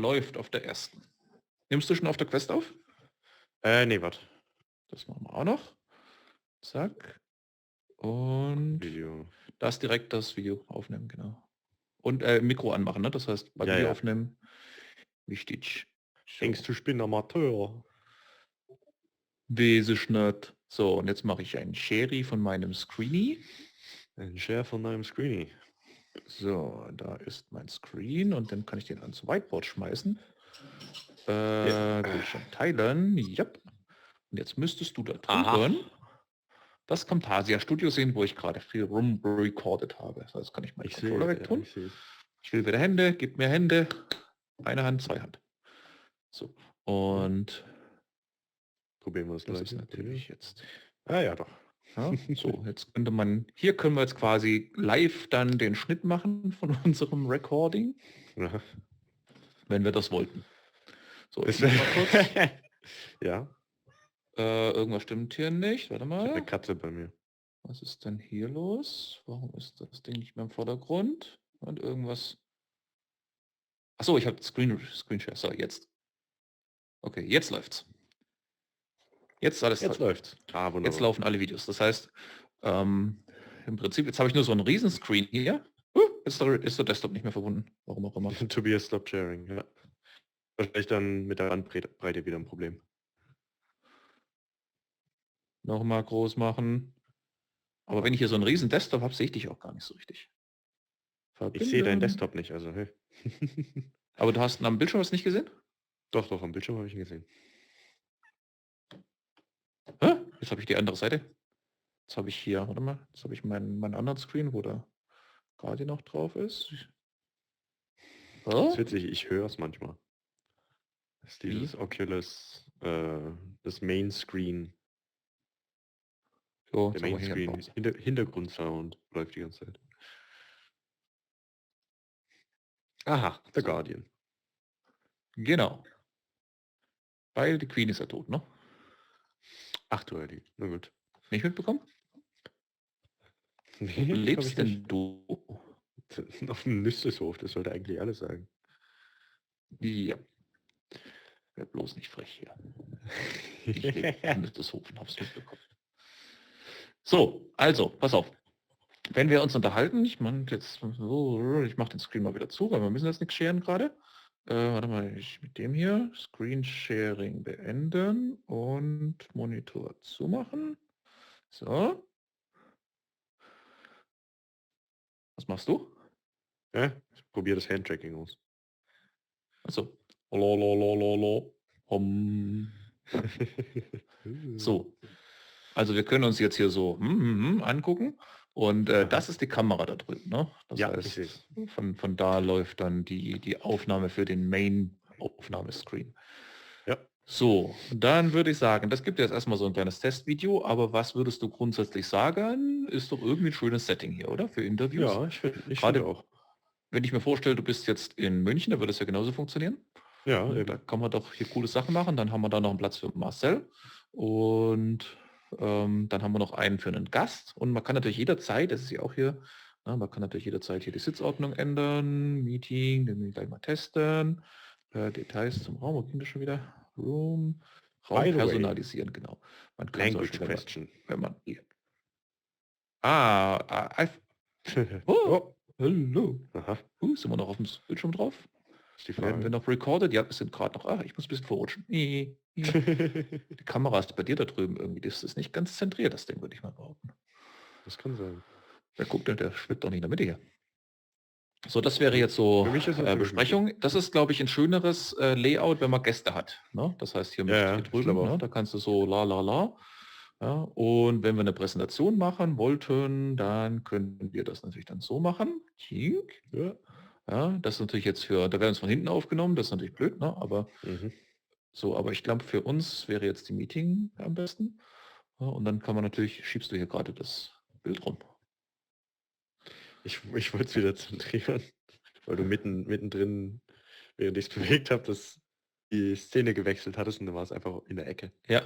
läuft auf der ersten. Nimmst du schon auf der Quest auf? Nee, warte. Das machen wir auch noch. Zack. Und Video. das direkt das Video aufnehmen, genau. Und Mikro anmachen, ne? Das heißt, bei Ja, Video ja. aufnehmen, wichtig. So. Denkst du, ich bin Amateur? Weiß ich nicht. So, und jetzt mache ich einen Sherry von meinem Screenie. Ein Share von deinem Screenie. So, da ist mein Screen und dann kann ich den ans Whiteboard schmeißen. Bildschirm teilen. Yep. Und jetzt müsstest du da drüben das Camtasia Studio sehen, wo ich gerade viel recorded habe. Das heißt, kann ich meinen Controller wegtun. Ich will wieder Hände, gib mir Hände. Eine Hand, zwei Hand. So. Und probieren wir das ist natürlich jetzt. Ah ja, doch. Ja, so, jetzt könnte man, hier können wir jetzt quasi live dann den Schnitt machen von unserem Recording, Ja. wenn wir das wollten. So, Das ich mach mal kurz. Ja. Irgendwas stimmt hier nicht. Warte Ich habe eine mal. Katze bei mir. Was ist denn hier los? Warum ist das Ding nicht mehr im Vordergrund? Und irgendwas. Achso, ich habe Screenshare. So, jetzt. Okay, jetzt läuft's. Jetzt alles. Jetzt läuft's. Ah, wunderbar. Jetzt laufen alle Videos. Das heißt, im Prinzip, jetzt habe ich nur so einen Riesenscreen hier. Ist der Desktop nicht mehr verbunden. Warum auch immer. Tobias stop sharing, ja. Wahrscheinlich dann mit der Bandbreite wieder ein Problem. Nochmal groß machen. Aber wenn ich hier so einen riesen Desktop habe, sehe ich dich auch gar nicht so richtig. Ich sehe deinen Desktop nicht, also hey. Aber du hast am Bildschirm was nicht gesehen? Doch, am Bildschirm habe ich ihn gesehen. Jetzt habe ich die andere Seite. Jetzt habe ich hier, warte mal, jetzt habe ich meinen anderen Screen, wo der Guardian noch drauf ist. Das ist witzig, ich höre es manchmal. Das ist dieses Oculus, das Main Screen. So, der Main Screen, Hintergrundsound läuft die ganze Zeit. Aha, The Guardian. Genau. Weil die Queen ist ja tot, ne? Ach du Heilige, na gut. Nicht mitbekommen? Nee, lebst denn du? Auf dem Nüsseshof, das sollte eigentlich alles sagen. Ja. Wer bloß nicht frech hier. Ich lebe am Nüsseshof und hab's mitbekommen. So, also, pass auf. Wenn wir uns unterhalten, ich mache den Screen mal wieder zu, weil wir müssen jetzt nichts scheren gerade. Warte mal, ich mit dem hier Screen Sharing beenden und Monitor zumachen. So. Was machst du? Ja, ich probiere das Handtracking aus. Also. So. Also wir können uns jetzt hier so angucken. Und das ist die Kamera da drüben. Ne? Das ja, heißt, von da läuft dann die Aufnahme für den Main-Aufnahmescreen. Ja. So, dann würde ich sagen, das gibt jetzt erstmal so ein kleines Testvideo, aber was würdest du grundsätzlich sagen? Ist doch irgendwie ein schönes Setting hier, oder? Für Interviews. Ja, ich finde auch. Wenn ich mir vorstelle, du bist jetzt in München, da würde es ja genauso funktionieren. Ja, da kann man doch hier coole Sachen machen. Dann haben wir da noch einen Platz für Marcel. Und dann haben wir noch einen für einen Gast. Und man kann natürlich jederzeit, das ist ja auch hier, man kann natürlich jederzeit hier die Sitzordnung ändern. Meeting, den will ich gleich mal testen. Details zum Raum, wo ging das schon wieder? Raum personalisieren, genau. Man kann Language question. Wenn man hier. Oh, hallo. Aha. Sind wir noch auf dem Bildschirm drauf? Werden wir Frage. noch recorded? Ja, wir sind gerade noch. Ich muss ein bisschen vorrutschen. Die Kamera ist bei dir da drüben irgendwie. Das ist nicht ganz zentriert, das Ding, würde ich mal behaupten. Das kann sein. Wer guckt denn, der schwimmt doch nicht in der Mitte hier. So, das wäre jetzt so Besprechung. Das ist, glaube ich, ein schöneres Layout, wenn man Gäste hat. Ne? Das heißt, hier, hier drüben, ne? Da kannst du so la. Ja, und wenn wir eine Präsentation machen wollten, dann können wir das natürlich dann so machen. Ja, das ist natürlich jetzt da werden es von hinten aufgenommen, das ist natürlich blöd, ne? Aber so, aber ich glaube, für uns wäre jetzt die Meeting am besten. Ja, und dann kann man natürlich, schiebst du hier gerade das Bild rum. Ich wollte es wieder zentrieren, weil du mittendrin, während ich es bewegt habe, die Szene gewechselt hattest und dann war es einfach in der Ecke. Ja.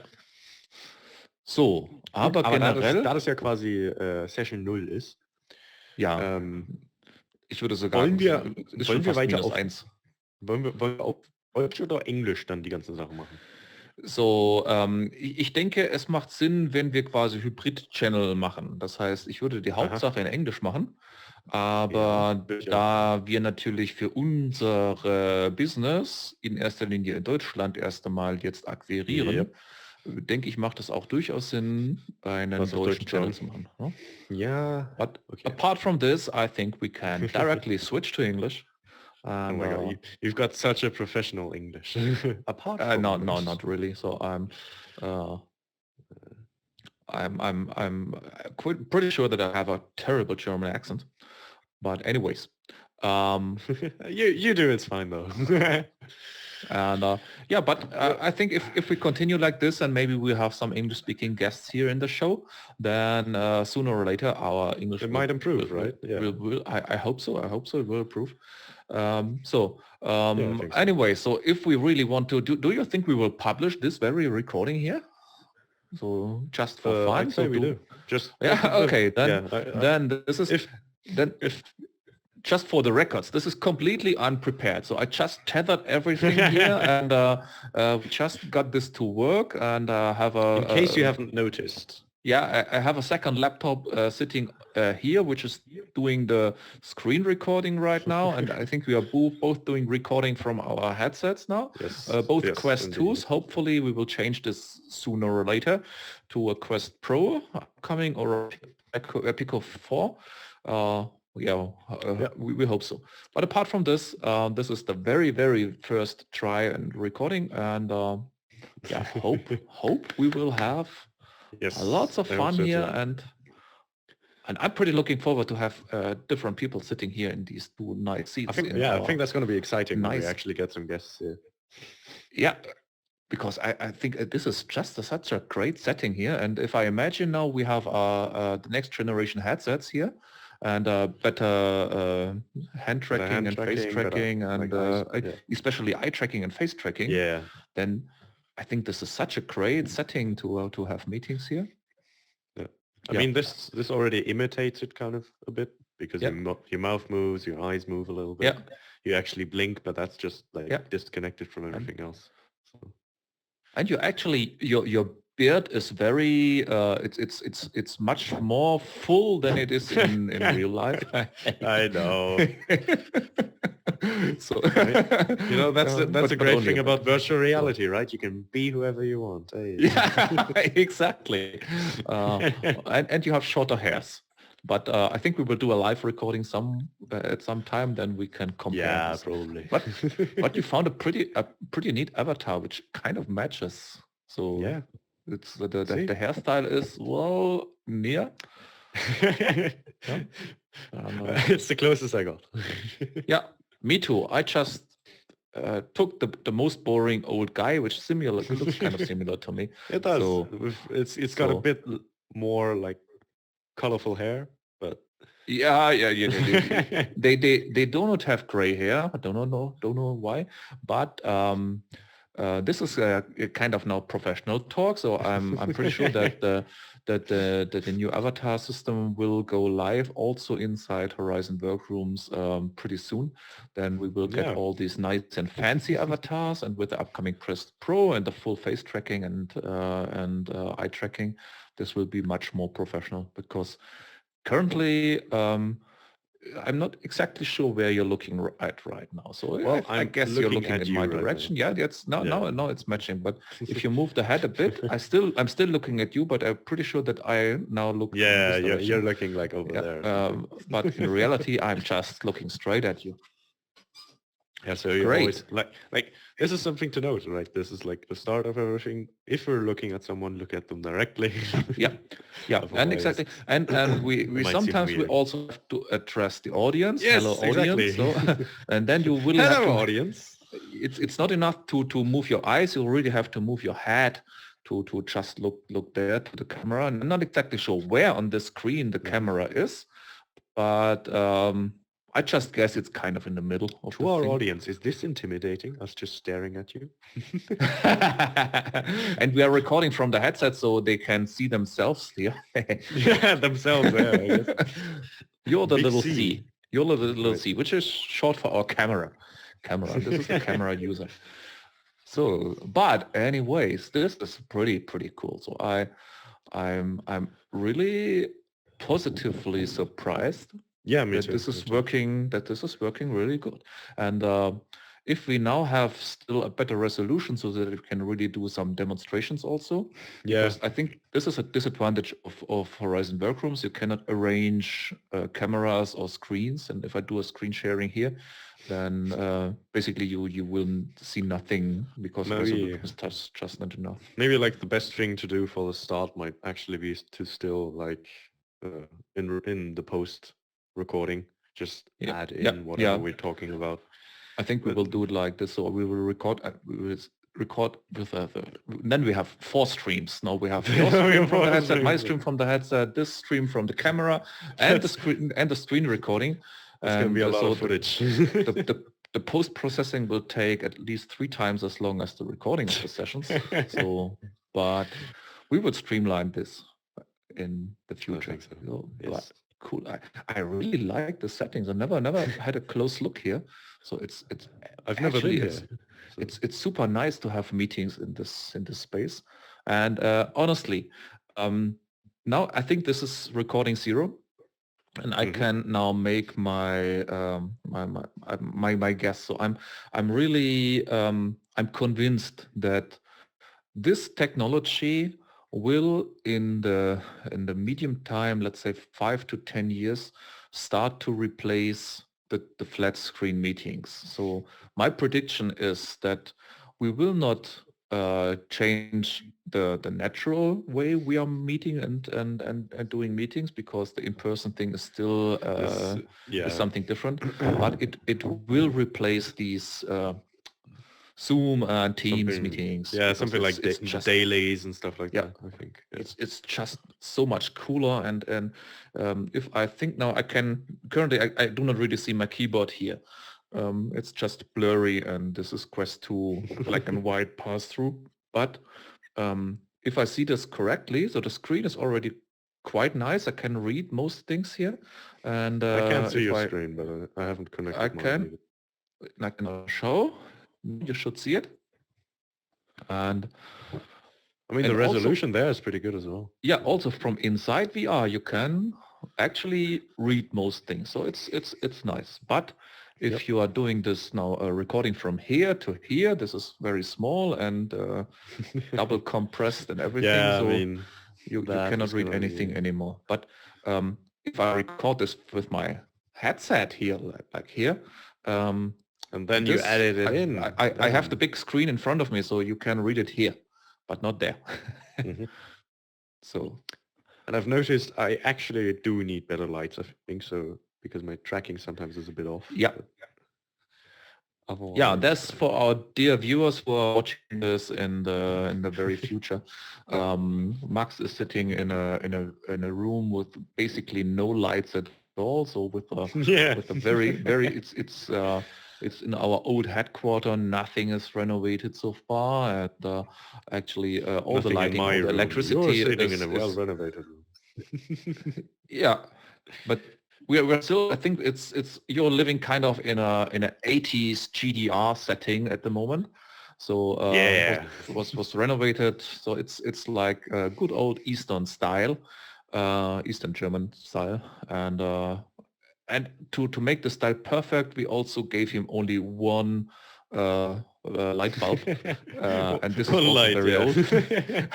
So, aber generell... Da das ja quasi Session 0 ist. Ja. Ich würde sogar... Wollen wir weiter auf 1. Wollen wir auf Deutsch oder Englisch dann die ganzen Sachen machen? So, ich denke, es macht Sinn, wenn wir quasi Hybrid-Channel machen. Das heißt, ich würde die Hauptsache in Englisch machen, aber da wir natürlich für unsere Business in erster Linie in Deutschland erst einmal jetzt akquirieren, denke ich, macht es auch durchaus Sinn, einen deutschen Channel zu machen. Ne? Ja. But apart from this, I think we can directly switch to English. Oh my God, you've got such a professional English. Apart from no, not really. So I'm pretty sure that I have a terrible German accent. But anyways, you do it's fine though. And yeah, but I think if we continue like this and maybe we have some English-speaking guests here in the show, then sooner or later our English might improve, right? I hope so. I hope so. It will improve. Anyway, so if we really want to do you think we will publish this very recording here? So just for fun? I'd say we do. Just okay. Then this is just for the records, this is completely unprepared. So I just tethered everything here and we just got this to work and have a... In case you haven't noticed. Yeah, I have a second laptop sitting here, which is doing the screen recording right now. And I think we are both doing recording from our headsets now. Yes, both Quest 2s. Hopefully we will change this sooner or later to a Quest Pro upcoming or a Pico 4. We hope so. But apart from this, this is the very, very first try and recording, and hope we will have lots of fun here, and I'm pretty looking forward to have different people sitting here in these two nice seats. I think that's going to be exciting when we actually get some guests here. Yeah. Because I think this is just such a great setting here, and if I imagine now we have the next generation headsets here, and better hand tracking and face tracking, and especially eye tracking and face tracking. Yeah. Then I think this is such a great setting to have meetings here. Yeah. I mean, this already imitates it kind of a bit because your mouth moves, your eyes move a little bit. Yeah. You actually blink, but that's just like disconnected from everything else. So. And you actually your beard is very it's much more full than it is in real life. I know. So that's a great thing about virtual reality, right? You can be whoever you want. Hey. Yeah, exactly. And you have shorter hairs. But I think we will do a live recording at some time. Then we can compare. Yeah, this. Probably. But you found a pretty neat avatar, which kind of matches. So yeah, it's the hairstyle is near. It's the closest I got. Yeah, me too. I just took the most boring old guy, which looks kind of similar to me. It does. So, it's got a bit more like colorful hair, but yeah. They do not have gray hair. I don't know why, but this is a kind of now professional talk. So I'm pretty sure that the new avatar system will go live also inside Horizon Workrooms pretty soon. Then we will get all these nice and fancy avatars, and with the upcoming Quest Pro and the full face tracking and eye tracking, this will be much more professional, because currently I'm not exactly sure where you're looking at right now. So I guess you're looking in my direction. Right now it's matching. But if you move the head a bit, I'm still looking at you, but I'm pretty sure that I now look. Yeah, you're looking like over there. But in reality, I'm just looking straight at you. Yeah, so you're always like this is something to note, right? This is like the start of everything. If we're looking at someone, look at them directly. yeah, and exactly, and we sometimes we also have to address the audience. Yes, hello audience. Exactly. So, and then you will hello have to, audience. It's not enough to move your eyes. You really have to move your head to just look there to the camera. And I'm not exactly sure where on the screen the camera is, but I just guess it's kind of in the middle of to our audience. Is this intimidating? Us just staring at you? And we are recording from the headset, so they can see themselves here. Yeah, themselves there. I guess. You're the little C. You're the little C, which is short for our camera. camera. This is the camera user. So, but anyways, this is pretty cool. So I'm really positively surprised that this is working really good. And if we now have still a better resolution so that we can really do some demonstrations also, because I think this is a disadvantage of Horizon Workrooms. You cannot arrange cameras or screens, and if I do a screen sharing here, then basically you will see nothing because resolution is just not enough. Maybe like the best thing to do for the start might actually be to still like in the post recording just add in whatever we're talking about. I think we will do it like this. So we will record. Record with then we have 4 streams. Now we have your stream from the headset, my stream from the headset, this stream from the camera, and the screen recording. It's going to be a lot of footage. The post-processing will take at least 3 times as long as the recording of the sessions. So, but we would streamline this in the future. I think so. Yes. Cool. I really like the settings. I never had a close look here. So I've never been here. It's super nice to have meetings in this space. And honestly, now I think this is recording 0. And I can now make my my guess. So I'm really I'm convinced that this technology will in the medium time, let's say 5 to 10 years, start to replace the flat screen meetings. So my prediction is that we will not change the natural way we are meeting and doing meetings, because the in-person thing is still is something different, but it will replace these Zoom and Teams meetings. Yeah, something like just dailies and stuff like that. I think it's just so much cooler. And if I think now I can currently I do not really see my keyboard here. It's just blurry, and this is Quest 2 black and white pass-through. But if I see this correctly, so the screen is already quite nice. I can read most things here, and I can't see your screen, but I haven't connected. I can show. You should see it. And I mean, the resolution there is pretty good as well. Yeah, also from inside VR, you can actually read most things. So it's nice. But if you are doing this now, recording from here to here, this is very small and double compressed and everything. Yeah, so I mean, you cannot read anything anymore. But if I record this with my headset here, like here, and then you added it in. I have the big screen in front of me, so you can read it here, but not there. So, and I've noticed I actually do need better lights. I think so, because my tracking sometimes is a bit off. Yeah. Yeah, that's for our dear viewers who are watching this in the very future. Max is sitting in a room with basically no lights at all. So with a very it's in our old headquarters. Nothing is renovated so far. And actually, all the lighting, all the electricity You're sitting in a well-renovated room. Yeah, but we're still. I think it's you're living kind of in a 80s GDR setting at the moment. So was renovated. So it's like a good old Eastern style, Eastern German style, and to make the style perfect, we also gave him only one light bulb, and this is also very old,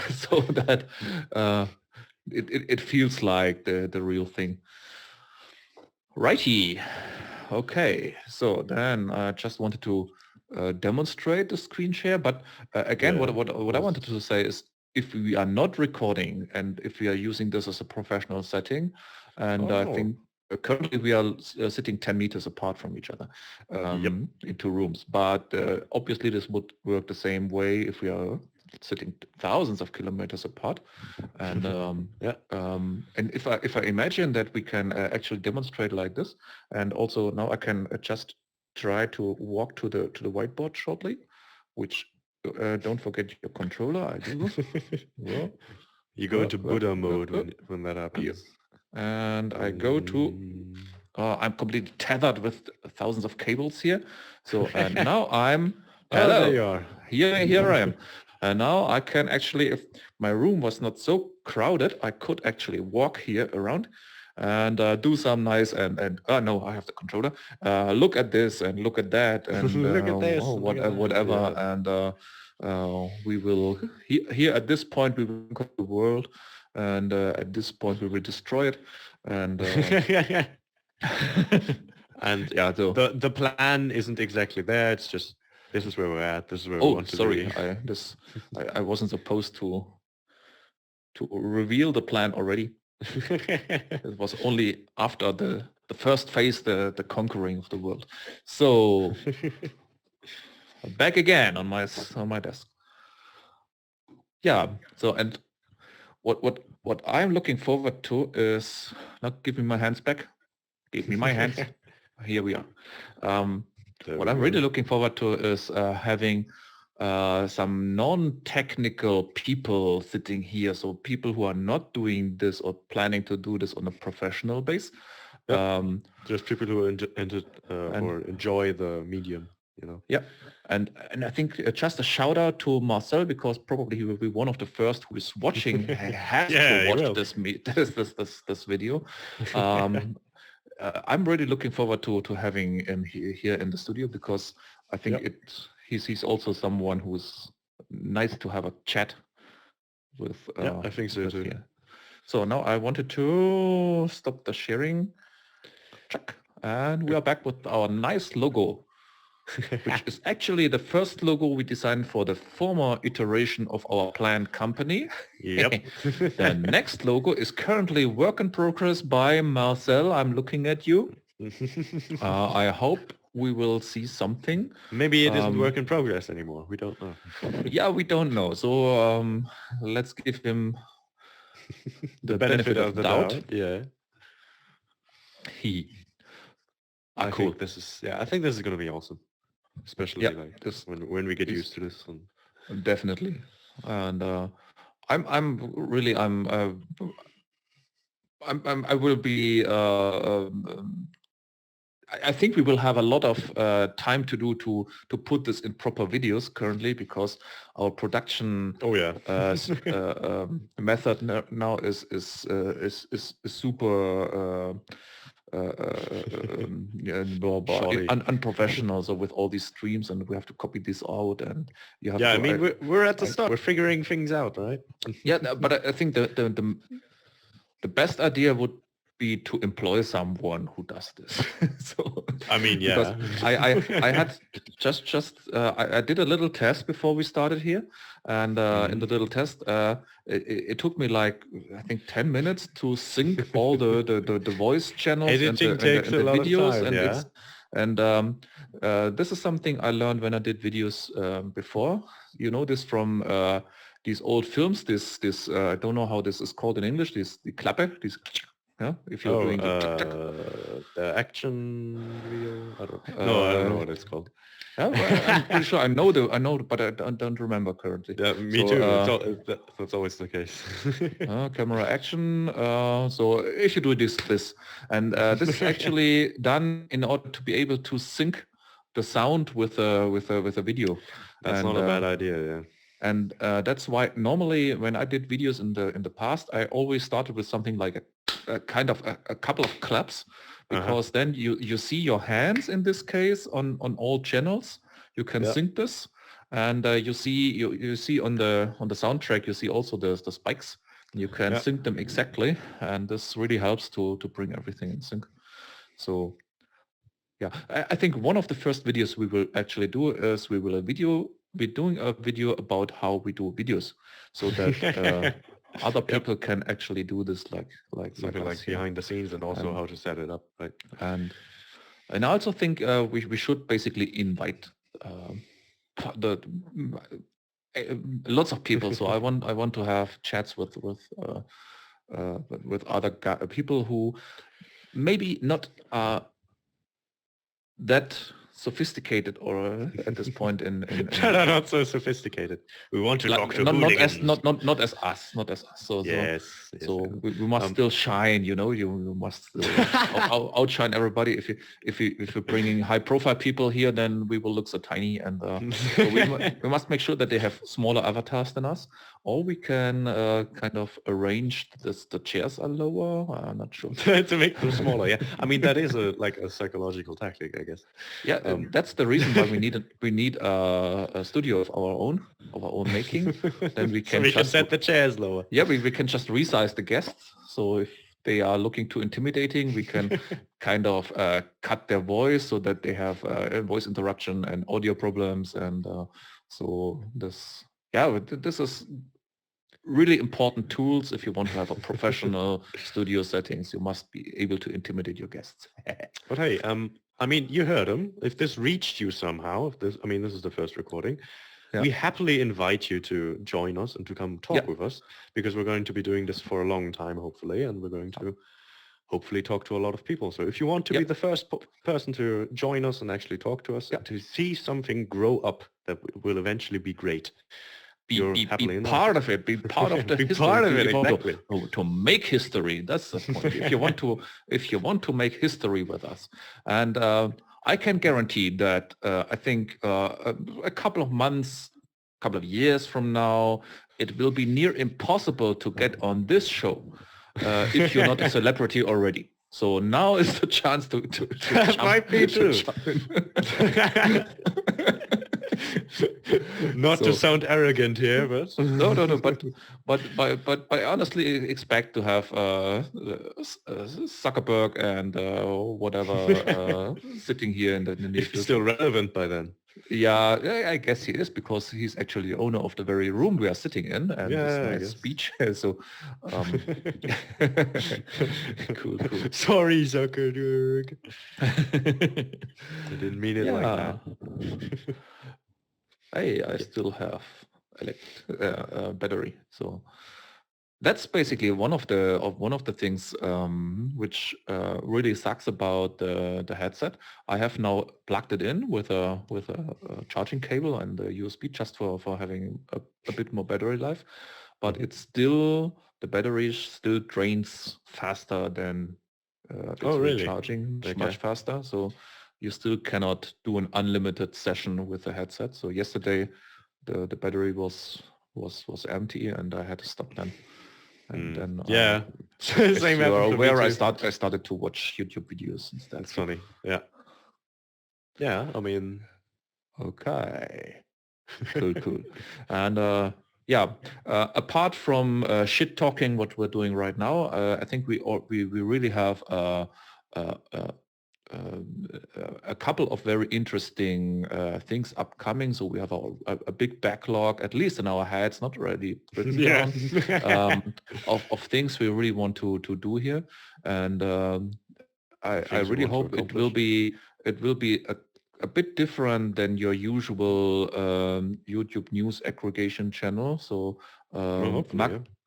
so that it feels like the real thing. Righty. Okay, so then I just wanted to demonstrate the screen share, but again, what I wanted to say is, if we are not recording and if we are using this as a professional setting, and I think currently we are sitting 10 meters apart from each other in 2 rooms, but obviously this would work the same way if we are sitting thousands of kilometers apart. And and if I imagine that we can actually demonstrate like this, and also now I can just try to walk to the whiteboard shortly, which don't forget your controller. I do. You go into Buddha mode when that happens. And I go to I'm completely tethered with thousands of cables here. So and now I'm hello. There you are. Here I am. And now I can actually, if my room was not so crowded, I could actually walk here around and do some nice and no, I have the controller. Look at this and look at that and look at this, whatever. Yeah. And we will here at this point we will conquer the world, and at this point we will destroy it. And and yeah, so the plan isn't exactly there. It's just this is where we're at. This is where we want to be. I wasn't supposed to reveal the plan already. It was only after the first phase, the conquering of the world. So back again on my desk. Yeah. So and what I'm looking forward to is, now give me my hands back. Give me my hands. Here we are. What I'm really looking forward to is having some non-technical people sitting here. So people who are not doing this or planning to do this on a professional base. Yep. Just people who enjoy the medium, you know. Yeah. And I think just a shout out to Marcel, because probably he will be one of the first who is watching, has to watch this video. I'm really looking forward to having him here in the studio, because I think he's also someone who's nice to have a chat with. I think so too. Here. So now I wanted to stop the sharing. Check. And we are back with our nice logo, which is actually the first logo we designed for the former iteration of our planned company. Yep. The next logo is currently work in progress by Marcel. I'm looking at you. I hope we will see something. Maybe it isn't work in progress anymore. We don't know. Yeah, we don't know. So let's give him the benefit of the doubt. Yeah. I think this is going to be awesome. Especially like this when we get used to this one. Definitely. And I will be I think we will have a lot of time to put this in proper videos currently, because our production method now is super unprofessional. So with all these streams, and we have to copy this out, and you have. Yeah, I mean we're at the start. We're figuring things out, right? Yeah, but I think the best idea would be to employ someone who does this. So I mean, yeah, I had I did a little test before we started here, and in the little test it took me like I think 10 minutes to sync all the voice channels and the videos, and this is something I learned when I did videos before. You know this from these old films. This I don't know how this is called in English. The Klappe. Yeah, if you're doing the action video, I don't know what it's called. Yeah, well, I'm pretty sure I know, but I don't remember currently. Yeah, me too. That's always the case. Camera action. So if you do this, and this is actually done in order to be able to sync the sound with a video. That's not a bad idea. Yeah. And that's why normally when I did videos in the past, I always started with something like a kind of a couple of claps, because then you see your hands in this case on all channels. You can sync this, and you see on the soundtrack you see also the spikes. You can sync them exactly, and this really helps to bring everything in sync. So yeah, I think one of the first videos we will actually do is we're doing a video about how we do videos, so that other people can actually do this like behind the scenes, and also how to set it up, right? And I also think we should basically invite lots of people. So I want to have chats with other people who maybe not that sophisticated or at this point in No, not so sophisticated. We want to talk to not as hooligans. not as us. Yes. So we must still shine, you know. You must still outshine everybody. If you're bringing high profile people here, then we will look so tiny, and so we must make sure that they have smaller avatars than us, or we can kind of arrange the chairs are lower. I'm not sure to make them smaller. Yeah, I mean that is a psychological tactic, I guess. Yeah, that's the reason why we need a studio of our own making. Then we can can set the chairs lower. Yeah, we can just resize the guests. So if they are looking too intimidating, we can kind of cut their voice so that they have voice interruption and audio problems. And so this is really important tools. If you want to have a professional studio settings, you must be able to intimidate your guests. But hey, I mean, you heard them. If this reached you somehow, this is the first recording. Yeah. We happily invite you to join us and to come talk with us, because we're going to be doing this for a long time, hopefully, and we're going to hopefully talk to a lot of people. So if you want to be the first person to join us and actually talk to us, to see something grow up that will eventually be great, be part of it. Be part of the history. Part of it, exactly. To make history. That's the point. If you want to make history with us, and I can guarantee that I think a couple of months, couple of years from now, it will be near impossible to get on this show if you're not a celebrity already. So now is the chance to that might be true. Not to sound arrogant here, but no. But I honestly expect to have Zuckerberg and whatever sitting here in the near future. Still relevant by then. Yeah, I guess he is, because he's actually the owner of the very room we are sitting in, and this nice speech. So, cool. Sorry, Zuckerberg. I didn't mean it like that. I still have battery, so that's basically one of the things which really sucks about the headset. I have now plugged it in with a charging cable and a USB just for having a bit more battery life, but the battery still drains faster than it's charging much faster. So you still cannot do an unlimited session with the headset. So yesterday the battery was empty and I had to stop then. And then same. You are aware, I started to watch YouTube videos instead. That's funny. Yeah. I mean, okay, cool. And apart from shit talking, what we're doing right now, I think we really have a couple of very interesting things upcoming. So we have a big backlog, at least in our heads, not already written down, of things we really want to do here. And I really hope it will be a bit different than your usual YouTube news aggregation channel. So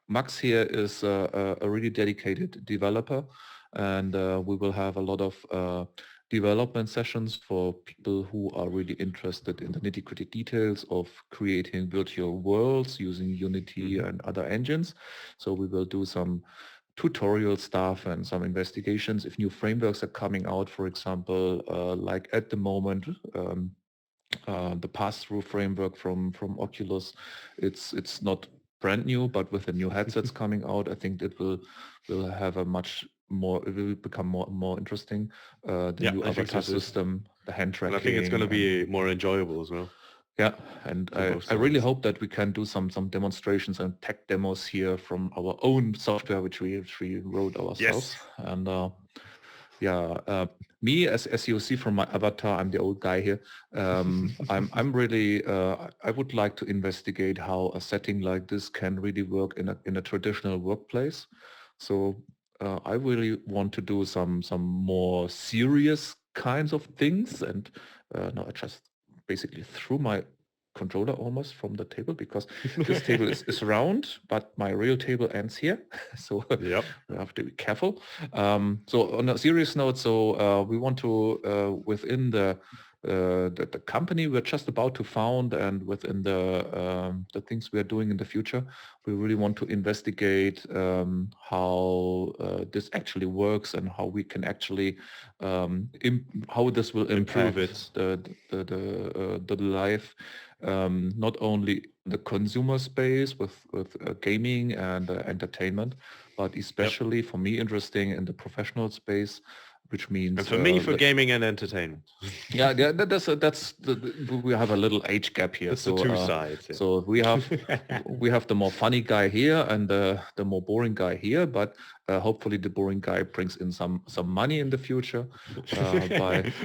Max here is a really dedicated developer, and we will have a lot of development sessions for people who are really interested in the nitty-gritty details of creating virtual worlds using Unity and other engines. So we will do some tutorial stuff and some investigations if new frameworks are coming out, for example, like at the moment the pass-through framework from Oculus. It's not brand new, but with the new headsets coming out, I think it will have a much more, it will become more interesting. The new avatar system, the hand tracking. And I think it's going to be more enjoyable as well. Yeah, and I really hope that we can do some demonstrations and tech demos here from our own software, which we wrote ourselves. And me, as you see from my avatar, I'm the old guy here. I'm really I would like to investigate how a setting like this can really work in a traditional workplace. So I really want to do some more serious kinds of things, and no, I just basically threw my controller almost from the table, because this table is round, but my real table ends here. So we have to be careful. So on a serious note, so we want to, within the the company we're just about to found, and within the things we are doing in the future, we really want to investigate how this actually works and how we can actually how this will Improve impact the life, not only the consumer space with gaming and entertainment, but especially for me interesting in the professional space, which means and for me for gaming and entertainment. Yeah, we have a little age gap here. That's the two sides. Yeah. So we have the more funny guy here and the more boring guy here, but hopefully the boring guy brings in some money in the future.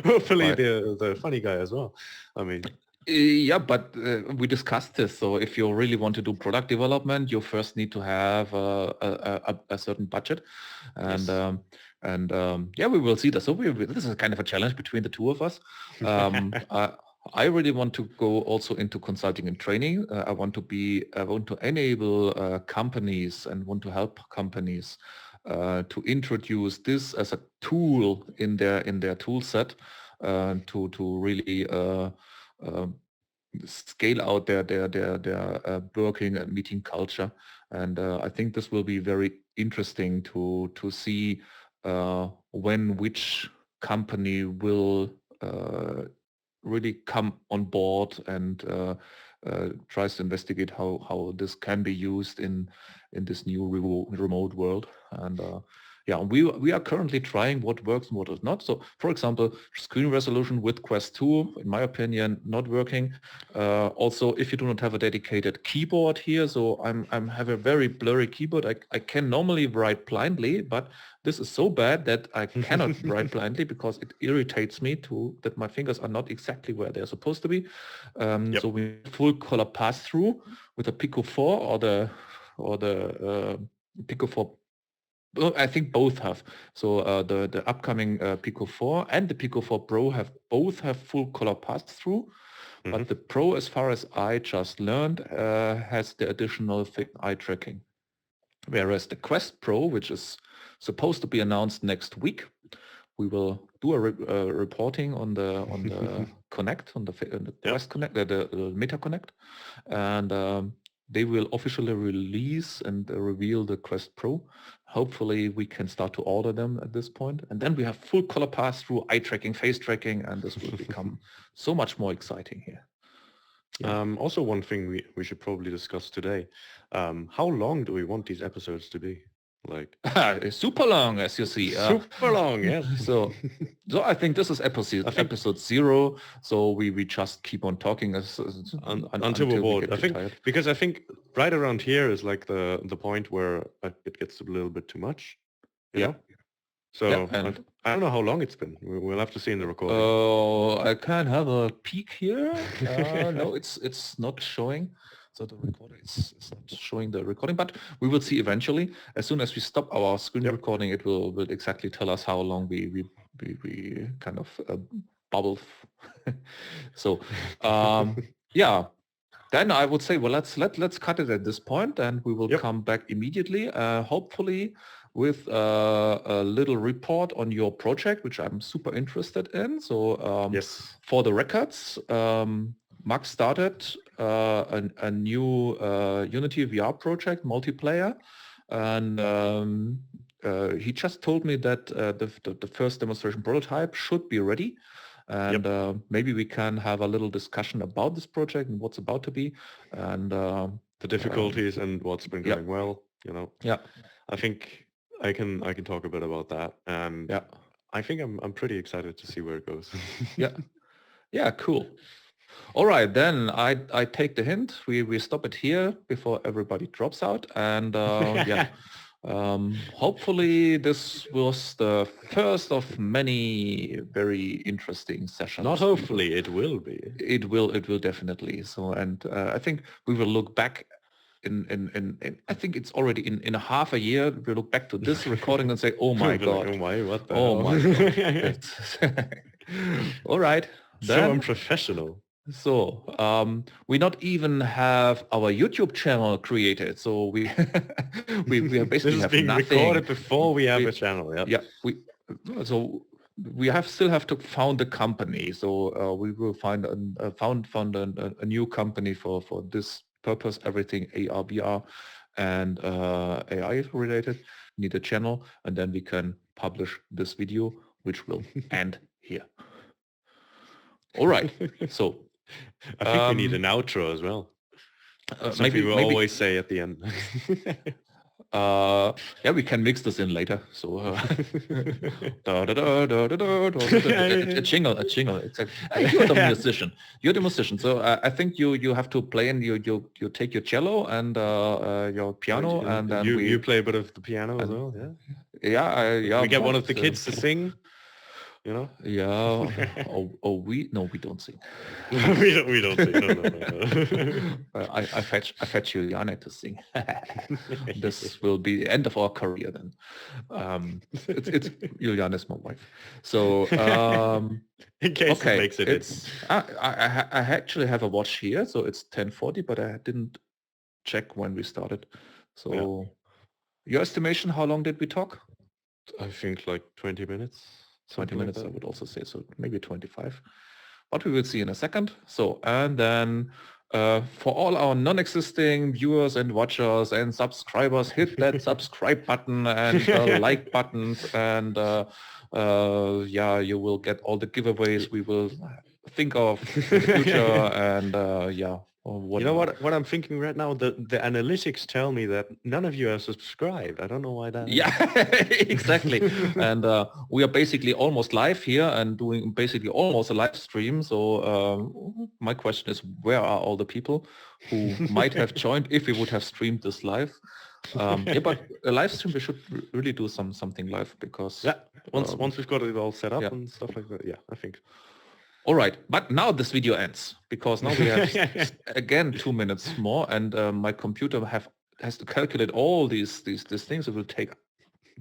Hopefully the funny guy as well. I mean. Yeah, but we discussed this. So if you really want to do product development, you first need to have a certain budget, and yes. Yeah, we will see that. So this is kind of a challenge between the two of us. I really want to go also into consulting and training. I want to enable companies and want to help companies to introduce this as a tool in their tool set to really scale out their working and meeting culture. And I think this will be very interesting to see when which company will really come on board and tries to investigate how this can be used in this new remote world. And yeah, we are currently trying what works and what is not. So, for example, screen resolution with Quest 2, in my opinion, not working. Also, if you do not have a dedicated keyboard here, so I have a very blurry keyboard. I can normally write blindly, but this is so bad that I cannot write blindly because it irritates me that my fingers are not exactly where they're supposed to be. So we full color pass through with a Pico 4 or the Pico 4. Well, I think both have. So the upcoming Pico 4 and the Pico 4 Pro both have full color pass-through, but the Pro, as far as I just learned, has the additional eye tracking. Whereas the Quest Pro, which is supposed to be announced next week, we will do a reporting on the Connect, on the Quest Connect, the Meta Connect, and they will officially release and reveal the Quest Pro. Hopefully we can start to order them at this point. And then we have full color pass-through, eye tracking, face tracking, and this will become so much more exciting here. Yeah. Also, one thing we should probably discuss today. How long do we want these episodes to be? Like super long, as you see. Super long, yeah. So I think this is episode 0. So we just keep on talking until we're bored. I think tired. Because I think right around here is like the point where it gets a little bit too much. You know? So and I don't know how long it's been. We'll have to see in the recording. Oh, I can have a peek here. No, it's not showing. So the recorder is not showing the recording, but we will see eventually. As soon as we stop our screen recording, it will exactly tell us how long we kind of bubble. So yeah, then I would say, well, let's cut it at this point, and we will come back immediately, hopefully with a little report on your project, which I'm super interested in. So for the records, Max started a new Unity VR project, multiplayer, and he just told me that the first demonstration prototype should be ready, and maybe we can have a little discussion about this project and what's about to be, and the difficulties and what's been going well. You know, I think I can talk a bit about that, and I think I'm pretty excited to see where it goes. Yeah, cool. All right, then I take the hint. We stop it here before everybody drops out, and hopefully this was the first of many very interesting sessions. Not hopefully, it will be. It will definitely. So, and I think we will look back in I think it's already in a half a year. We look back to this recording and say, oh my god, what the hell? My god. All right, then, so unprofessional. So we not even have our YouTube channel created. So we are basically this is being nothing. recorded before we have a channel. So we still have to found a company. So we will find found a new company for this purpose. Everything AR, VR, and AI related. Need a channel, and then we can publish this video, which will end here. All right. So I think we need an outro as well. Maybe we always say at the end. Yeah, we can mix this in later. So a jingle. Exactly. You're the musician. You're the musician. So I think you have to play, and you take your cello and your piano, and then you play a bit of the piano as well. Yeah. Yeah. We get one of the kids to sing. You know? Yeah. we don't sing. we don't sing. No. I fetch Juliana to sing. This will be the end of our career then. It's Juliana's my wife. So in case it makes it. I actually have a watch here, so it's 10:40, but I didn't check when we started. So your estimation, how long did we talk? I think like 20 minutes. 20 minutes, I would also say, so maybe 25. But we will see in a second. So, and then for all our non-existing viewers and watchers and subscribers, hit that subscribe button and the like buttons, and you will get all the giveaways we will think of in the future, and you know what I'm thinking right now? The analytics tell me that none of you are subscribed. I don't know why that is. Yeah, exactly. And we are basically almost live here and doing basically almost a live stream. So my question is, where are all the people who might have joined if we would have streamed this live? But a live stream, we should really do something live, because once we've got it all set up and stuff like that. Yeah, I think. All right, but now this video ends, because now we have again 2 minutes more, and my computer has to calculate all these things. It will take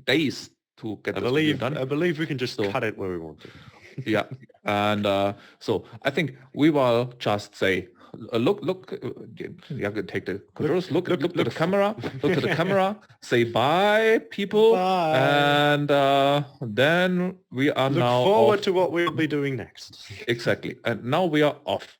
days to get this video done. I believe we can just cut it where we want to. Yeah, and so I think we will just say, look, you have to take the controls, look to the camera, say bye, people, bye. And then we are look now forward off. to what we'll be doing next. Exactly, and now we are off.